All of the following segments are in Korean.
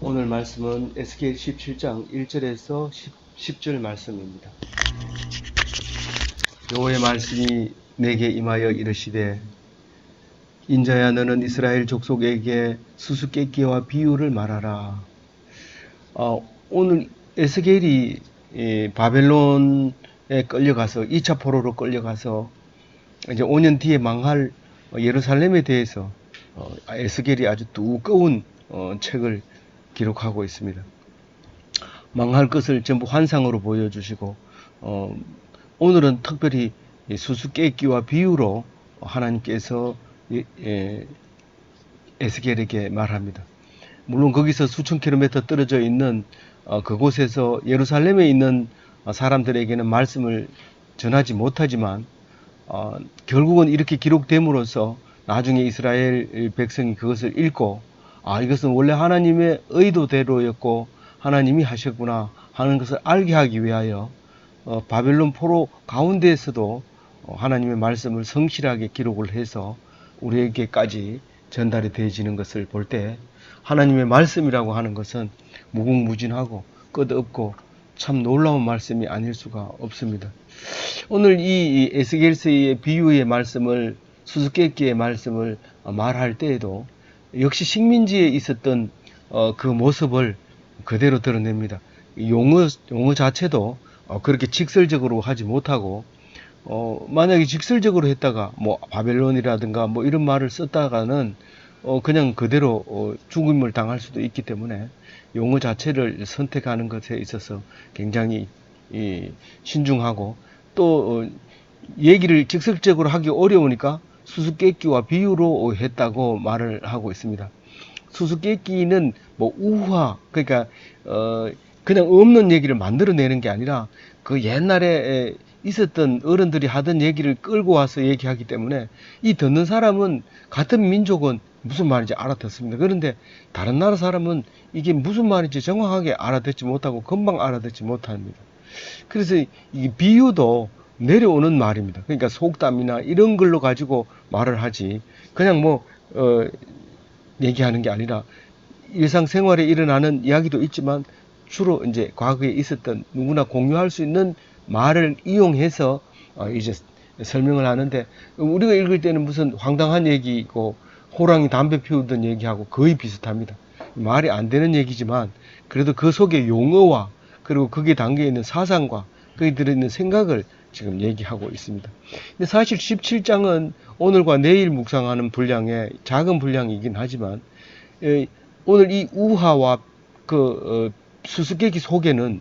오늘 말씀은 에스겔 17장 1절에서 10절 말씀입니다. 여호와의 말씀이 내게 임하여 이르시되, 인자야, 너는 이스라엘 족속에게 수수께끼와 비유를 말하라. 오늘 에스겔이 바벨론에 끌려가서 2차 포로로 끌려가서 이제 5년 뒤에 망할 예루살렘에 대해서 에스겔이 아주 두꺼운 책을 기록하고 있습니다. 망할 것을 전부 환상으로 보여주시고, 오늘은 특별히 수수께끼와 비유로 하나님께서 에스겔에게 말합니다. 물론 거기서 수천 킬로미터 떨어져 있는 그곳에서 예루살렘에 있는 사람들에게는 말씀을 전하지 못하지만, 결국은 이렇게 기록됨으로써 나중에 이스라엘 백성이 그것을 읽고, 이것은 원래 하나님의 의도대로였고 하나님이 하셨구나 하는 것을 알게 하기 위하여 바벨론 포로 가운데에서도 하나님의 말씀을 성실하게 기록을 해서 우리에게까지 전달이 되어지는 것을 볼 때, 하나님의 말씀이라고 하는 것은 무궁무진하고 끝없고 참 놀라운 말씀이 아닐 수가 없습니다. 오늘 이 에스겔서의 비유의 말씀을, 수수께끼의 말씀을 말할 때에도 역시 식민지에 있었던 그 모습을 그대로 드러냅니다. 용어 자체도 그렇게 직설적으로 하지 못하고, 만약에 직설적으로 했다가 바벨론이라든가 이런 말을 썼다가는 그냥 그대로 죽임을 당할 수도 있기 때문에 용어 자체를 선택하는 것에 있어서 굉장히 신중하고, 또 얘기를 직설적으로 하기 어려우니까 수수께끼와 비유로 했다고 말을 하고 있습니다. 수수께끼는 우화, 그러니까 그냥 없는 얘기를 만들어내는 게 아니라 그 옛날에 있었던 어른들이 하던 얘기를 끌고 와서 얘기하기 때문에 이 듣는 사람은, 같은 민족은 무슨 말인지 알아듣습니다. 그런데 다른 나라 사람은 이게 무슨 말인지 정확하게 알아듣지 못하고 금방 알아듣지 못합니다. 그래서 이 비유도 내려오는 말입니다. 그러니까 속담이나 이런 걸로 가지고 말을 하지, 그냥 얘기하는 게 아니라 일상생활에 일어나는 이야기도 있지만 주로 이제 과거에 있었던 누구나 공유할 수 있는 말을 이용해서 이제 설명을 하는데, 우리가 읽을 때는 무슨 황당한 얘기고 호랑이 담배 피우던 얘기하고 거의 비슷합니다. 말이 안 되는 얘기지만 그래도 그 속에 용어와 그리고 거기에 담겨 있는 사상과 거기에 들어있는 생각을 지금 얘기하고 있습니다. 근데 사실 17장은 오늘과 내일 묵상하는 분량의 작은 분량이긴 하지만, 오늘 이 우화와 수수께끼 속에는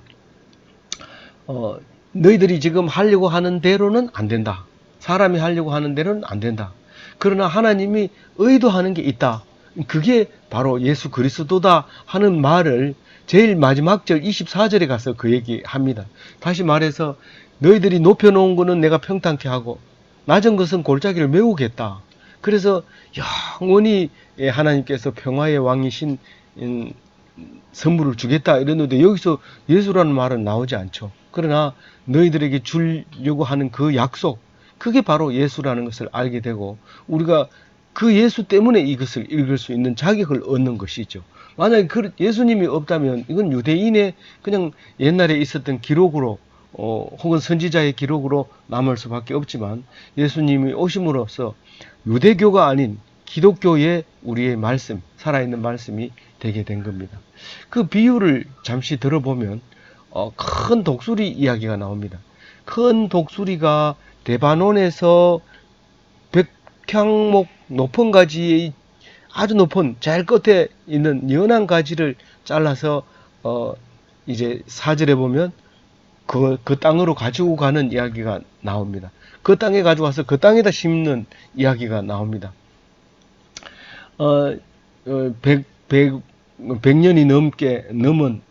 너희들이 지금 하려고 하는 대로는 안 된다. 사람이 하려고 하는 대로는 안 된다. 그러나 하나님이 의도하는 게 있다. 그게 바로 예수 그리스도다 하는 말을 제일 마지막 절 24절에 가서 그 얘기합니다. 다시 말해서, 너희들이 높여놓은 거는 내가 평탄케 하고 낮은 것은 골짜기를 메우겠다. 그래서 영원히 하나님께서 평화의 왕이신 선물을 주겠다 이랬는데, 여기서 예수라는 말은 나오지 않죠. 그러나 너희들에게 주려고 하는 그 약속, 그게 바로 예수라는 것을 알게 되고, 우리가 그 예수 때문에 이것을 읽을 수 있는 자격을 얻는 것이죠. 만약에 예수님이 없다면 이건 유대인의 그냥 옛날에 있었던 기록으로 혹은 선지자의 기록으로 남을 수밖에 없지만, 예수님이 오심으로써 유대교가 아닌 기독교의 우리의 말씀, 살아있는 말씀이 되게 된 겁니다. 그 비유를 잠시 들어보면 큰 독수리 이야기가 나옵니다. 큰 독수리가 대바논에서 백향목 높은 가지의 아주 높은 제일 끝에 있는 연한 가지를 잘라서 이제 4절에 보면 그 땅으로 가지고 가는 이야기가 나옵니다. 그 땅에 가져와서 그 땅에다 심는 이야기가 나옵니다. 100년이 넘은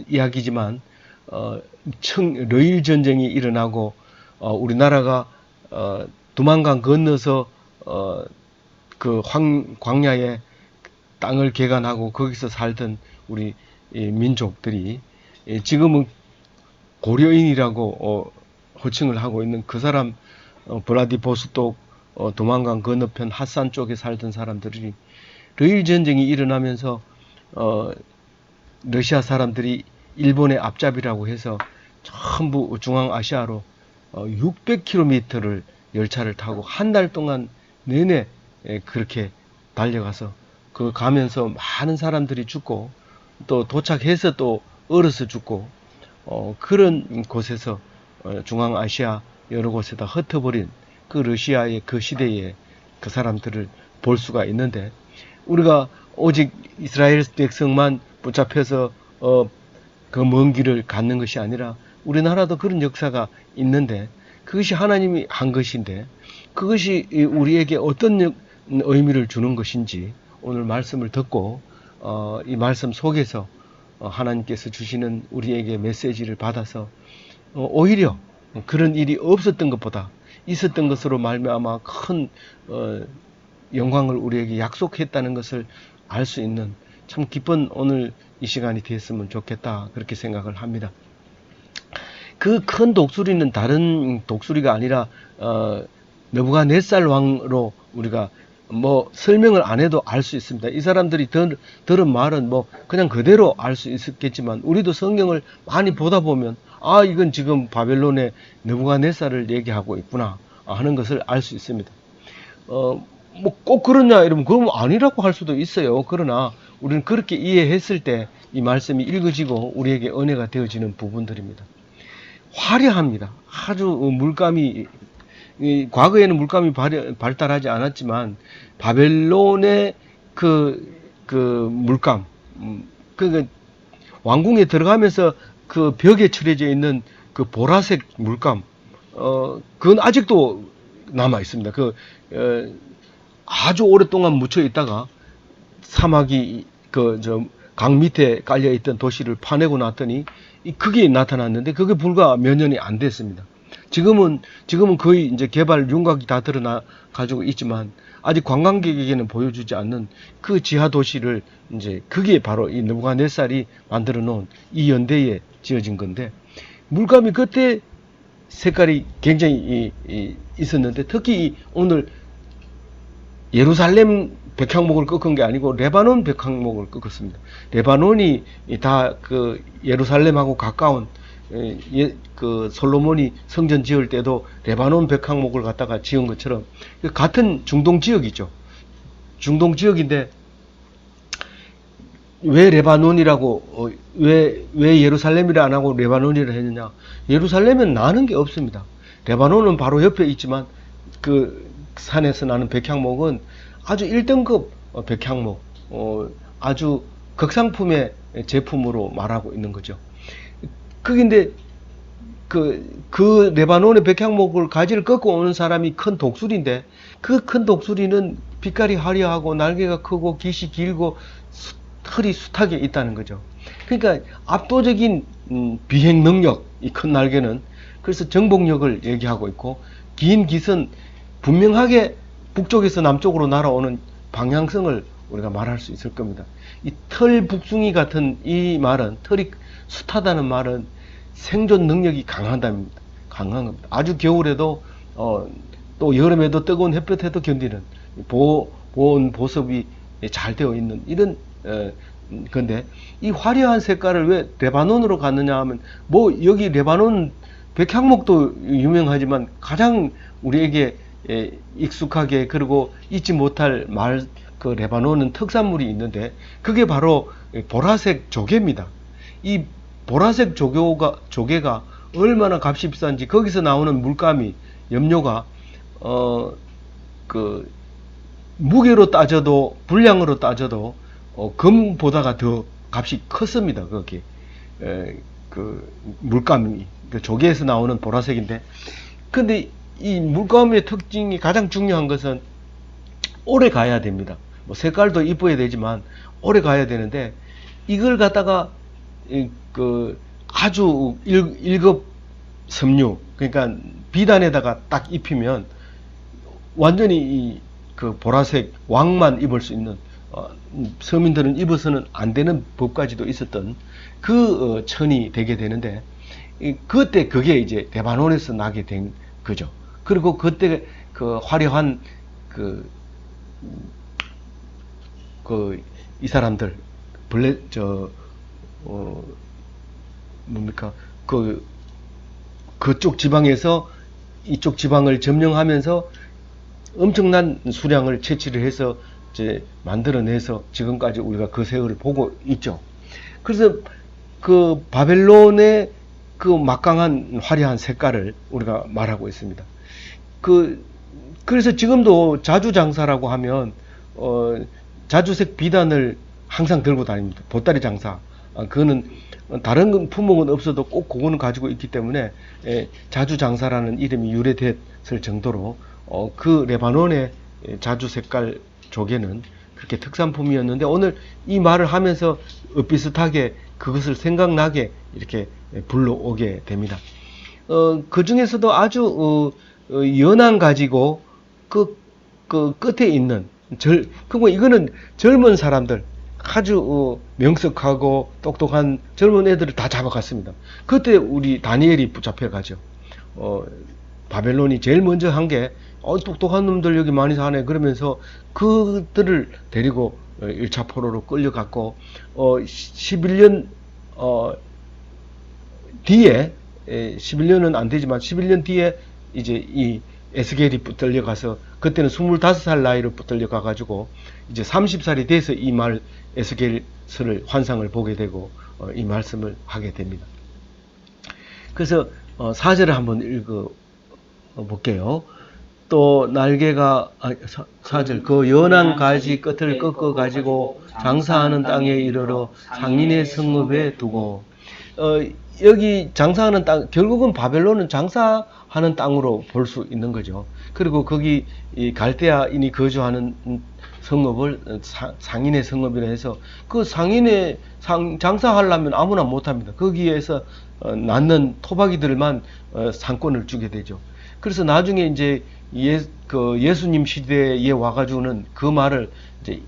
이야기지만, 러일 전쟁이 일어나고 우리나라가 두만강 건너서 그 광야에 땅을 개간하고 거기서 살던 우리 민족들이 지금은 고려인이라고 호칭을 하고 있는 그 사람, 블라디보스톡 도망강 건너편 핫산 쪽에 살던 사람들이 러일 전쟁이 일어나면서 러시아 사람들이 일본의 앞잡이라고 해서 전부 중앙아시아로 600km를 열차를 타고 한 달 동안 내내 그렇게 달려가서 그 가면서 많은 사람들이 죽고 또 도착해서 또 얼어서 죽고 그런 곳에서 중앙아시아 여러 곳에다 흩어버린 그 러시아의 그 시대의 그 사람들을 볼 수가 있는데 우리가 오직 이스라엘 백성만 붙잡혀서 그 먼 길을 갖는 것이 아니라 우리나라도 그런 역사가 있는데 그것이 하나님이 한 것인데 그것이 우리에게 어떤 의미를 주는 것인지 오늘 말씀을 듣고 이 말씀 속에서 하나님께서 주시는 우리에게 메시지를 받아서 오히려 그런 일이 없었던 것보다 있었던 것으로 말미암아 큰 영광을 우리에게 약속했다는 것을 알 수 있는 참 기쁜 오늘 이 시간이 됐으면 좋겠다 그렇게 생각을 합니다. 그 큰 독수리는 다른 독수리가 아니라 느부갓네살 왕으로 우리가 뭐 설명을 안 해도 알 수 있습니다. 이 사람들이 들은 말은 뭐 그냥 그대로 알 수 있었겠지만 우리도 성경을 많이 보다 보면 아 이건 지금 바벨론의 느부갓네살을 얘기하고 있구나 하는 것을 알 수 있습니다. 뭐 꼭 그러냐 이러면 그럼 아니라고 할 수도 있어요. 그러나 우리는 그렇게 이해했을 때 이 말씀이 읽어지고 우리에게 은혜가 되어지는 부분들입니다. 화려합니다. 아주 물감이 과거에는 물감이 발달하지 않았지만 바벨론의 그 물감 그 왕궁에 들어가면서 그 벽에 칠해져 있는 그 보라색 물감 그건 아직도 남아 있습니다. 아주 오랫동안 묻혀 있다가 사막이 강 밑에 깔려 있던 도시를 파내고 났더니 그게 나타났는데 그게 불과 몇 년이 안 됐습니다. 지금은 거의 이제 개발 윤곽이 다 드러나 가지고 있지만 아직 관광객에게는 보여주지 않는 그 지하 도시를 이제 그게 바로 이 느부갓네살이 만들어 놓은 이 연대에 지어진 건데 물감이 그때 색깔이 굉장히 있었는데 특히 오늘 예루살렘 백향목을 꺾은 게 아니고 레바논 백향목을 꺾었습니다. 레바논이 다 그 예루살렘하고 가까운 그 솔로몬이 성전 지을 때도 레바논 백향목을 갖다가 지은 것처럼 같은 중동 지역이죠. 중동 지역인데 왜 레바논이라고 왜 예루살렘이라 안 하고 레바논이라 했느냐? 예루살렘은 나는 게 없습니다. 레바논은 바로 옆에 있지만 그 산에서 나는 백향목은 아주 1등급 백향목, 아주 극상품의 제품으로 말하고 있는 거죠. 그런데 그 레바논의 백향목을 가지를 꺾고 오는 사람이 큰 독수리인데 그 큰 독수리는 빛깔이 화려하고 날개가 크고 깃이 길고 털이 숱하게 있다는 거죠. 그러니까 압도적인 비행 능력, 이 큰 날개는 그래서 정복력을 얘기하고 있고 긴 깃은 분명하게 북쪽에서 남쪽으로 날아오는 방향성을 우리가 말할 수 있을 겁니다. 이 털 북숭이 같은 이 말은 털이 숱하다는 말은 생존 능력이 강한 겁니다. 아주 겨울에도 또 여름에도 뜨거운 햇볕에도 견디는 보온 보습이 잘 되어 있는 이런 건데 이 화려한 색깔을 왜 레바논으로 갔느냐 하면 뭐 여기 레바논 백향목도 유명하지만 가장 우리에게 익숙하게 그리고 잊지 못할 그 레바논은 특산물이 있는데 그게 바로 보라색 조개입니다. 이 보라색 조개가 얼마나 값이 비싼지 거기서 나오는 물감이 염료가 그 무게로 따져도 분량으로 따져도 금보다가 더 값이 컸습니다. 거기 그 물감이 그 조개에서 나오는 보라색인데 근데 이 물감의 특징이 가장 중요한 것은 오래 가야 됩니다. 뭐 색깔도 이뻐야 되지만 오래 가야 되는데 이걸 갖다가 그 아주 1급 섬유 그러니까 비단에다가 딱 입히면 완전히 그 보라색 왕만 입을 수 있는 서민들은 입어서는 안 되는 법까지도 있었던 그 천이 되게 되는데 그때 그게 이제 레바논에서 나게 된 거죠. 그리고 그때 그 화려한 이 사람들 뭡니까 그쪽 지방에서 이쪽 지방을 점령하면서 엄청난 수량을 채취를 해서 이제 만들어내서 지금까지 우리가 그 세월을 보고 있죠. 그래서 그 바벨론의 그 막강한 화려한 색깔을 우리가 말하고 있습니다. 그래서 지금도 자주장사라고 하면 자주색 비단을 항상 들고 다닙니다. 보따리 장사. 그거는 다른 품목은 없어도 꼭 그거는 가지고 있기 때문에 자주장사라는 이름이 유래됐을 정도로 그 레바논의 자주 색깔 조개는 그렇게 특산품이었는데, 오늘 이 말을 하면서 비슷하게 그것을 생각나게 이렇게 불러오게 됩니다. 그 중에서도 아주 연한 가지고 그 끝에 있는 그거 이거는 젊은 사람들, 아주 명석하고 똑똑한 젊은 애들을 다 잡아갔습니다. 그때 우리 다니엘이 붙잡혀 가죠. 바벨론이 제일 먼저 한 게 똑똑한 놈들 여기 많이 사네 그러면서 그들을 데리고 1차 포로로 끌려갔고 11년 뒤에 11년은 안 되지만 11년 뒤에 이제 이 에스겔이 붙들려 가서, 그때는 25살 나이로 붙들려 가가지고 이제 30살이 돼서 이 말 에스겔서를 환상을 보게 되고 이 말씀을 하게 됩니다. 그래서 4절을 한번 읽어 볼게요. 또 날개가 4절 그 연한 가지 끝을 꺾어 가지고 장사하는 땅에 이르러 상인의 성읍에 두고, 여기 장사하는 땅, 결국은 바벨론은 장사하는 땅으로 볼 수 있는 거죠. 그리고 거기 이 갈대아인이 거주하는 성읍을 상인의 성읍이라 해서, 그 상인의 장사하려면 아무나 못합니다. 거기에서 낳는 토박이들만 상권을 주게 되죠. 그래서 나중에 이제 예수님 시대에 와가지고는 그 말을 이제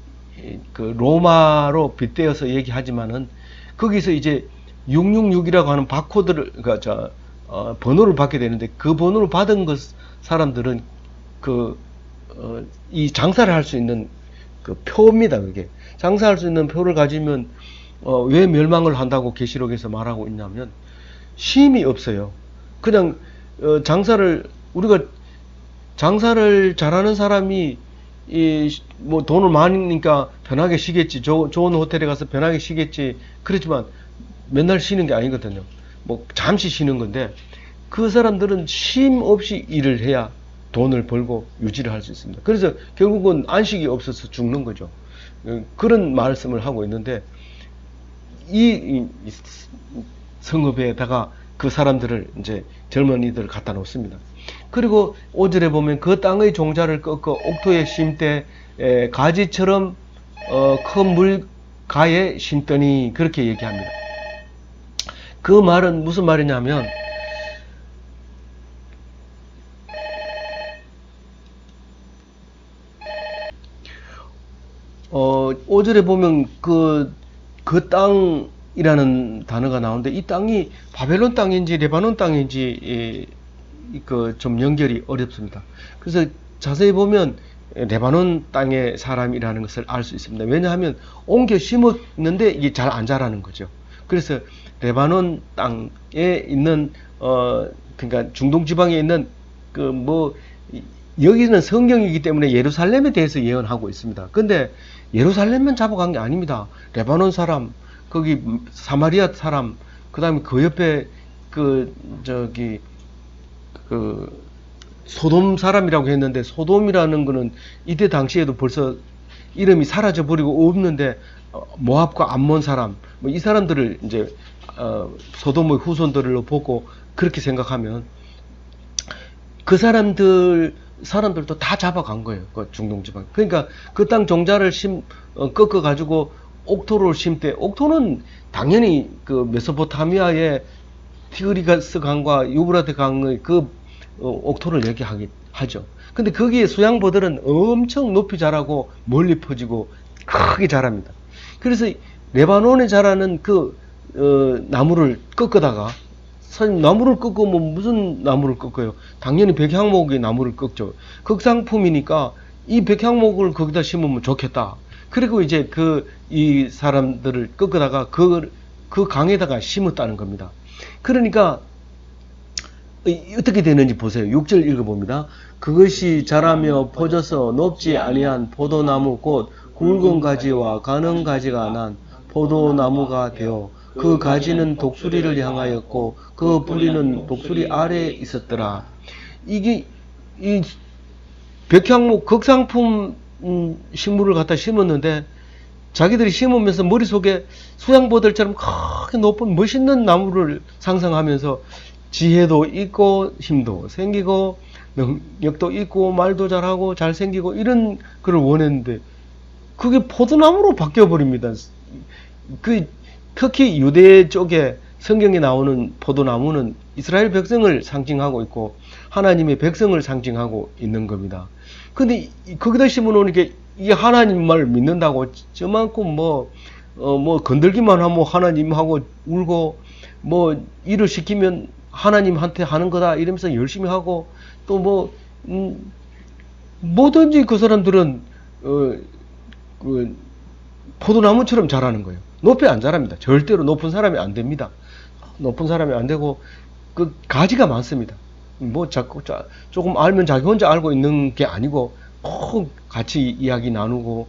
그 로마로 빗대어서 얘기하지만은, 거기서 이제 666이라고 하는 바코드를, 그러니까 번호를 받게 되는데, 그 번호를 받은 사람들은 이 장사를 할 수 있는 그 표입니다. 그게 장사할 수 있는 표를 가지면 왜 멸망을 한다고 계시록에서 말하고 있냐면, 쉼이 없어요. 그냥 우리가 장사를 잘하는 사람이 뭐 돈을 많으니까 편하게 쉬겠지, 좋은 호텔에 가서 편하게 쉬겠지, 그렇지만 맨날 쉬는 게 아니거든요. 뭐 잠시 쉬는 건데, 그 사람들은 쉼 없이 일을 해야 돈을 벌고 유지를 할 수 있습니다. 그래서 결국은 안식이 없어서 죽는 거죠. 그런 말씀을 하고 있는데, 이 성읍에다가 그 사람들을 이제 젊은이들을 갖다 놓습니다. 그리고 5절에 보면 그 땅의 종자를 꺾어 옥토에 심되 가지처럼 큰 물가에 심더니, 그렇게 얘기합니다. 그 말은 무슨 말이냐면, 5절에 보면 그 땅이라는 단어가 나오는데, 이 땅이 바벨론 땅인지 레바논 땅인지 좀 연결이 어렵습니다. 그래서 자세히 보면 레바논 땅의 사람이라는 것을 알 수 있습니다. 왜냐하면 옮겨 심었는데 이게 잘 안 자라는 거죠. 그래서 레바논 땅에 있는 그러니까 중동 지방에 있는 여기는 성경이기 때문에 예루살렘에 대해서 예언하고 있습니다. 근데 예루살렘만 잡아간 게 아닙니다. 레바논 사람, 거기 사마리아 사람, 그 다음에 그 옆에 소돔 사람이라고 했는데, 소돔이라는 거는 이때 당시에도 벌써 이름이 사라져 버리고 없는데, 모압과 암몬 사람, 뭐 이 사람들을 이제 소돔의 후손들로 보고 그렇게 생각하면, 그 사람들도 다 잡아간 거예요. 그 중동 지방. 그러니까 그 땅 종자를 꺾어 가지고 옥토를 심되, 옥토는 당연히 그 메소포타미아의 티그리스 강과 유브라데 강의 그 옥토를 얘기하죠. 근데 거기에 수양보들은 엄청 높이 자라고 멀리 퍼지고 크게 자랍니다. 그래서 레바논에 자라는 나무를 꺾어다가, 사실 나무를 꺾으면 무슨 나무를 꺾어요? 당연히 백향목의 나무를 꺾죠. 극상품이니까 이 백향목을 거기다 심으면 좋겠다. 그리고 이제 이 사람들을 꺾어다가 그 그 강에다가 심었다는 겁니다. 그러니까 어떻게 되는지 보세요. 6절 읽어봅니다. 그것이 자라며 퍼져서 높지 아니한 포도나무 곧 굵은 가지와 가는 가지가 난 포도나무가 되어 그 가지는 독수리를 향하였고 그 뿌리는 독수리 아래에 있었더라. 이게 이 백향목 극상품 식물을 갖다 심었는데 자기들이 심으면서 머릿속에 수양보들처럼 크게 높은 멋있는 나무를 상상하면서 지혜도 있고 힘도 생기고 능력도 있고 말도 잘하고 잘생기고 이런 걸 원했는데 그게 포도나무로 바뀌어 버립니다. 그 특히 유대 쪽에 성경에 나오는 포도나무는 이스라엘 백성을 상징하고 있고 하나님의 백성을 상징하고 있는 겁니다. 근데 거기다 심어 놓으니까 이 하나님을 믿는다고 저만큼 뭐 건들기만 하면 하나님하고 울고 뭐 일을 시키면 하나님한테 하는 거다 이러면서 열심히 하고 또 뭐든지 그 사람들은 그 포도나무처럼 자라는 거예요. 높이 안 자랍니다. 절대로 높은 사람이 안 됩니다. 높은 사람이 안 되고 그 가지가 많습니다. 뭐 자꾸 조금 알면 자기 혼자 알고 있는 게 아니고 꼭 같이 이야기 나누고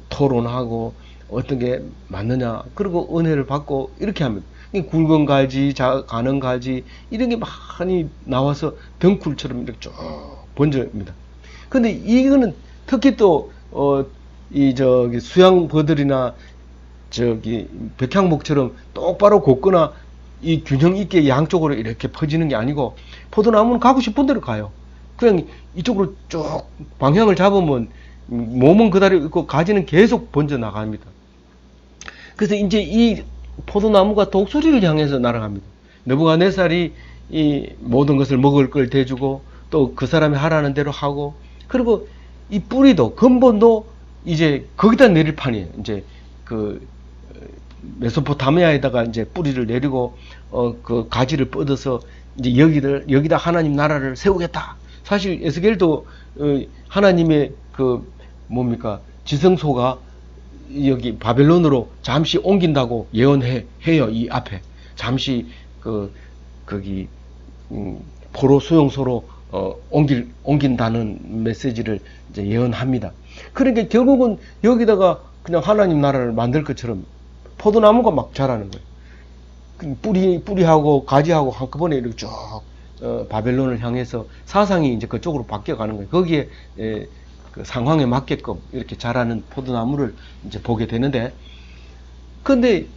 토론하고 어떤 게 맞느냐 그리고 은혜를 받고 이렇게 합니다. 굵은 가지, 가는 가지 이런 게 많이 나와서 덩굴처럼 이렇게 쭉 번져입니다. 근데 이거는 특히 또 이 저기 수양버들이나 저기 백향목처럼 똑바로 곱거나 이 균형 있게 양쪽으로 이렇게 퍼지는 게 아니고 포도나무는 가고 싶은 대로 가요. 그냥 이쪽으로 쭉 방향을 잡으면 몸은 그대로 있고 가지는 계속 번져 나갑니다. 그래서 이제 이 포도나무가 독수리를 향해서 날아갑니다. 느부갓네살이 이 모든 것을 먹을 걸 대주고 또 그 사람이 하라는 대로 하고 그리고 이 뿌리도 근본도 이제 거기다 내릴 판이에요. 이제 그 메소포타미아에다가 이제 뿌리를 내리고 그 가지를 뻗어서 이제 여기다 하나님 나라를 세우겠다. 사실 에스겔도 하나님의 그 뭡니까 지성소가 여기 바벨론으로 잠시 옮긴다고 예언해요. 이 앞에 잠시 거기 포로 수용소로 옮긴다는 메시지를 이제 예언합니다. 그러니까 결국은 여기다가 그냥 하나님 나라를 만들 것처럼 포도나무가 막 자라는 거예요. 뿌리하고 가지하고 한꺼번에 이렇게 쭉 바벨론을 향해서 사상이 이제 그쪽으로 바뀌어가는 거예요. 거기에 그 상황에 맞게끔 이렇게 자라는 포도나무를 이제 보게 되는데, 근데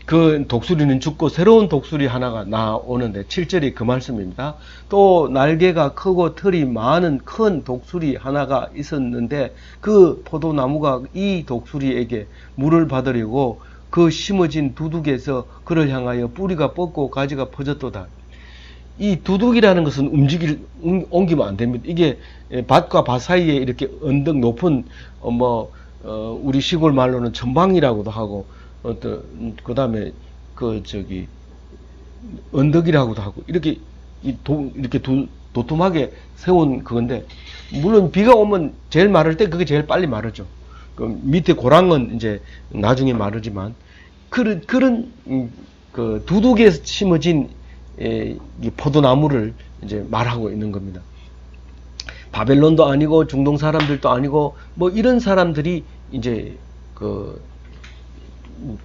그 독수리는 죽고 새로운 독수리 하나가 나오는데 7절이 그 말씀입니다. 또 날개가 크고 털이 많은 큰 독수리 하나가 있었는데 그 포도나무가 이 독수리에게 물을 받으려고 그 심어진 두둑에서 그를 향하여 뿌리가 뻗고 가지가 퍼졌도다. 이 두둑이라는 것은 옮기면 안 됩니다. 이게 밭과 밭 사이에 이렇게 언덕 높은 우리 시골 말로는 전방이라고도 하고 그 다음에 언덕이라고도 하고 이렇게 이렇게 도톰하게 세운 그건데 물론 비가 오면 제일 마를 때 그게 제일 빨리 마르죠. 그 밑에 고랑은 이제 나중에 마르지만 그런 그 두둑에 심어진 이 포도나무를 이제 말하고 있는 겁니다. 바벨론도 아니고 중동 사람들도 아니고 뭐 이런 사람들이 이제 그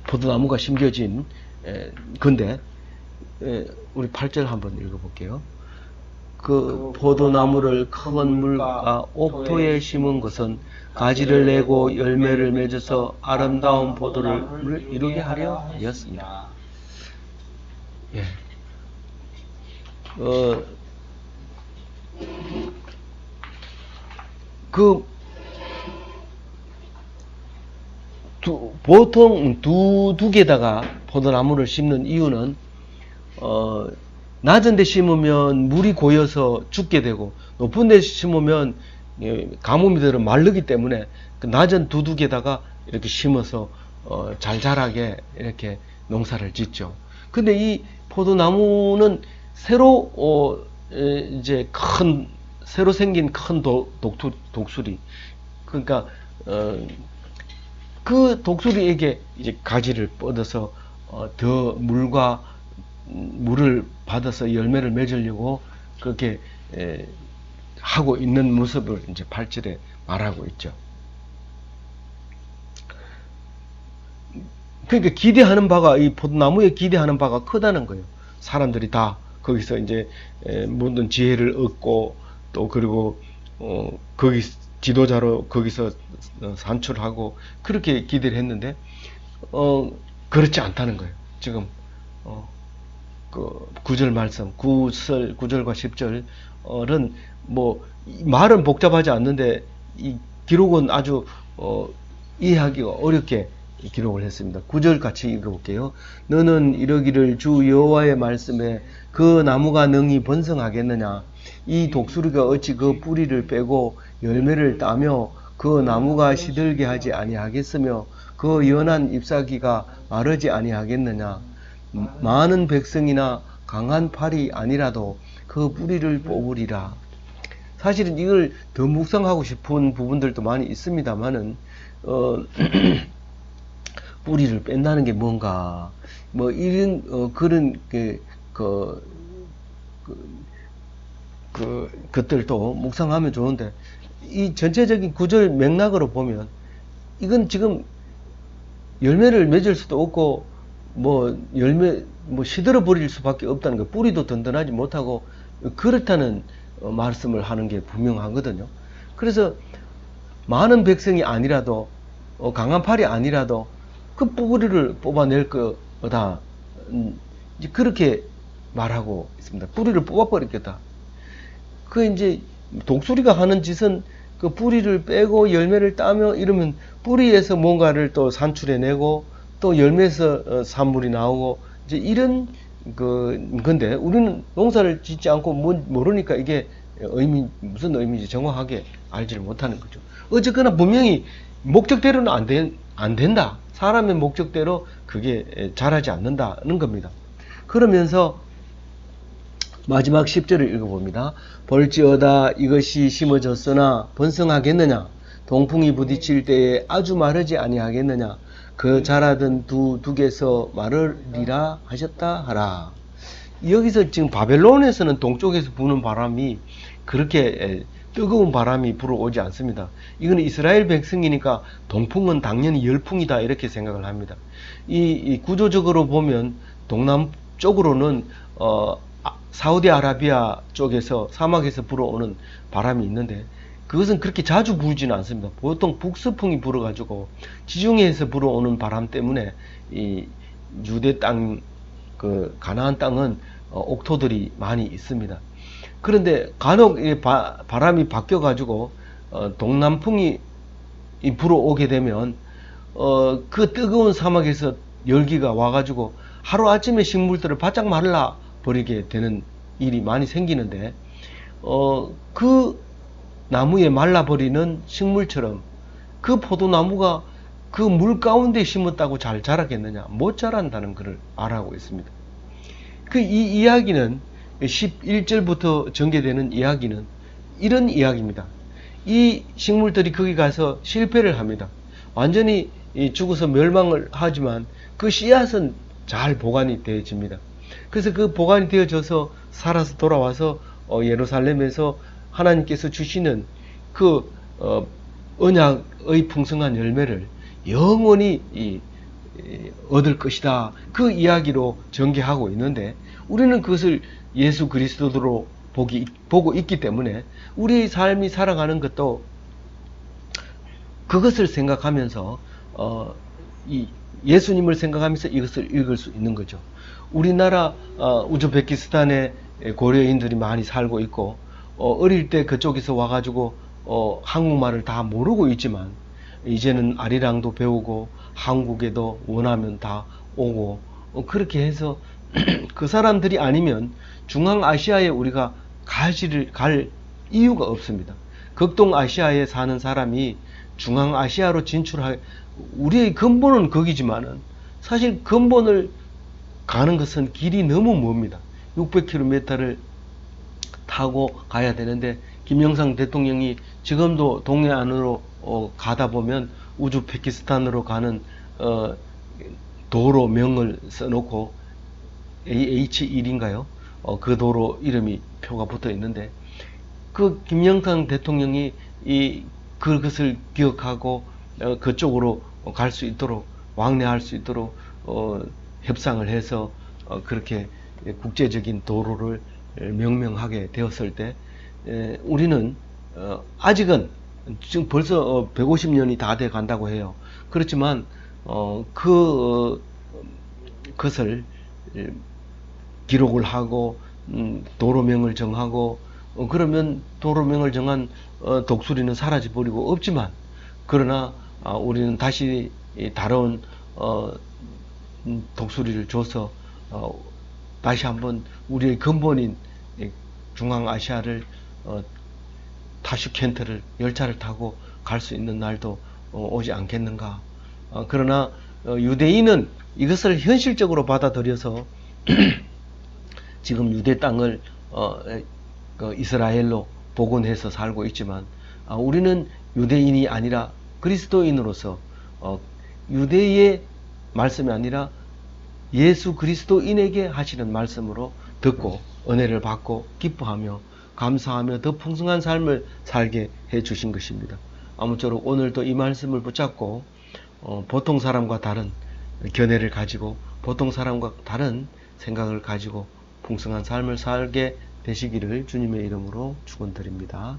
포도나무가 심겨진 건데 우리 8절 한번 읽어볼게요. 그 포도나무를 큰 물과 옥토에 심은 것은 가지를 내고 열매를 맺어서 아름다운 포도를 이루게 하려 하였습니다. 예. 보통 두둑에다가 포도나무를 심는 이유는 낮은 데 심으면 물이 고여서 죽게 되고 높은 데 심으면 가뭄이 들어 마르기 때문에 그 낮은 두둑에다가 이렇게 심어서 잘 자라게 이렇게 농사를 짓죠. 근데 이 포도나무는 새로 생긴 큰 독수리, 그러니까 그 독수리에게 이제 가지를 뻗어서 더 물을 받아서 열매를 맺으려고 그렇게 하고 있는 모습을 이제 8절에 말하고 있죠. 그러니까 기대하는 바가, 이 포도나무에 기대하는 바가 크다는 거예요. 사람들이 다 거기서 이제 모든 지혜를 얻고, 또 그리고 거기 지도자로 거기서 산출하고 그렇게 기대를 했는데 그렇지 않다는 거예요. 지금 그 9절 말씀, 9절과 10절은 뭐 말은 복잡하지 않는데 이 기록은 아주 이해하기가 어렵게 기록을 했습니다. 9절 같이 읽어볼게요. 너는 이러기를 주 여호와의 말씀에 그 나무가 능히 번성하겠느냐? 이 독수리가 어찌 그 뿌리를 빼고 열매를 따며 그 나무가 시들게 하지 아니하겠으며 그 연한 잎사귀가 마르지 아니하겠느냐? 많은 백성이나 강한 팔이 아니라도 그 뿌리를 뽑으리라. 사실은 이걸 더 묵상하고 싶은 부분들도 많이 있습니다만은 뿌리를 뺀다는 게 뭔가 뭐 이런 그런 것들도 묵상하면 좋은데, 이 전체적인 구절 맥락으로 보면 이건 지금 열매를 맺을 수도 없고 시들어 버릴 수밖에 없다는 거, 뿌리도 든든하지 못하고 그렇다는 말씀을 하는 게 분명하거든요. 그래서 많은 백성이 아니라도 강한 팔이 아니라도 그 뿌리를 뽑아낼 거다, 이제 그렇게 말하고 있습니다. 뿌리를 뽑아버리겠다. 그 이제 독수리가 하는 짓은 그 뿌리를 빼고 열매를 따며 이러면 뿌리에서 뭔가를 또 산출해내고 또 열매에서 산물이 나오고 이제 이런 건데, 우리는 농사를 짓지 않고 모르니까 이게 무슨 의미인지 정확하게 알지를 못하는 거죠. 어쨌거나 분명히 목적대로는 안 된다. 사람의 목적대로 그게 자라지 않는다는 겁니다. 그러면서 마지막 10절을 읽어봅니다. 볼지어다 이것이 심어졌으나 번성하겠느냐? 동풍이 부딪힐 때에 아주 마르지 아니하겠느냐? 그 자라던 두개서 마르리라 하셨다 하라. 여기서 지금 바벨론에서는 동쪽에서 부는 바람이 그렇게 뜨거운 바람이 불어오지 않습니다. 이거는 이스라엘 백성이니까 동풍은 당연히 열풍이다 이렇게 생각을 합니다. 이 구조적으로 보면 동남쪽으로는 사우디아라비아 쪽에서 사막에서 불어오는 바람이 있는데 그것은 그렇게 자주 불지는 않습니다. 보통 북서풍이 불어가지고 지중해에서 불어오는 바람 때문에 이 유대 땅, 그 가나안 땅은 옥토들이 많이 있습니다. 그런데 간혹 바람이 바뀌어가지고 동남풍이 불어오게 되면 그 뜨거운 사막에서 열기가 와가지고 하루아침에 식물들을 바짝 말라 버리게 되는 일이 많이 생기는데, 그 나무에 말라버리는 식물처럼 그 포도나무가 그 물 가운데 심었다고 잘 자라겠느냐? 못 자란다는 것을 말하고 있습니다. 이 이야기는 11절부터 전개되는 이야기는 이런 이야기입니다. 이 식물들이 거기 가서 실패를 합니다. 완전히 죽어서 멸망을 하지만 그 씨앗은 잘 보관이 되어집니다. 그래서 그 보관이 되어져서 살아서 돌아와서 예루살렘에서 하나님께서 주시는 그 언약의 풍성한 열매를 영원히 얻을 것이다, 그 이야기로 전개하고 있는데, 우리는 그것을 예수 그리스도로 보고 있기 때문에 우리의 삶이 살아가는 것도 그것을 생각하면서 예수님을 생각하면서 이것을 읽을 수 있는 거죠. 우리나라 우즈베키스탄에 고려인들이 많이 살고 있고 어릴 때 그쪽에서 와가지고 한국말을 다 모르고 있지만 이제는 아리랑도 배우고 한국에도 원하면 다 오고 그렇게 해서 그 사람들이 아니면 중앙아시아에 우리가 갈 이유가 없습니다. 극동아시아에 사는 사람이 중앙아시아로 진출할, 우리의 근본은 거기지만은 사실 근본을 가는 것은 길이 너무 멉니다. 600km를 타고 가야 되는데, 김영삼 대통령이 지금도 동해안으로 가다 보면 우즈베키스탄으로 가는 도로명을 써놓고 AH1인가요? 그 도로 이름이 표가 붙어 있는데, 그 김영삼 대통령이 그것을 기억하고 그쪽으로 갈 수 있도록, 왕래할 수 있도록 협상을 해서 그렇게 국제적인 도로를 명명하게 되었을 때, 우리는 아직은 지금 벌써 150년이 다 돼 간다고 해요. 그렇지만 그것을 기록을 하고 도로명을 정하고 그러면 도로명을 정한 독수리는 사라져 버리고 없지만, 그러나 우리는 다시 다른 독수리를 줘서 다시 한번 우리의 근본인 중앙아시아를 타슈켄트를 열차를 타고 갈 수 있는 날도 오지 않겠는가. 그러나 유대인은 이것을 현실적으로 받아들여서 지금 유대 땅을 이스라엘로 복원해서 살고 있지만, 우리는 유대인이 아니라 그리스도인으로서 유대의 말씀이 아니라 예수 그리스도인에게 하시는 말씀으로 듣고 은혜를 받고 기뻐하며 감사하며 더 풍성한 삶을 살게 해 주신 것입니다. 아무쪼록 오늘도 이 말씀을 붙잡고 보통 사람과 다른 견해를 가지고 보통 사람과 다른 생각을 가지고 풍성한 삶을 살게 되시기를 주님의 이름으로 축원드립니다.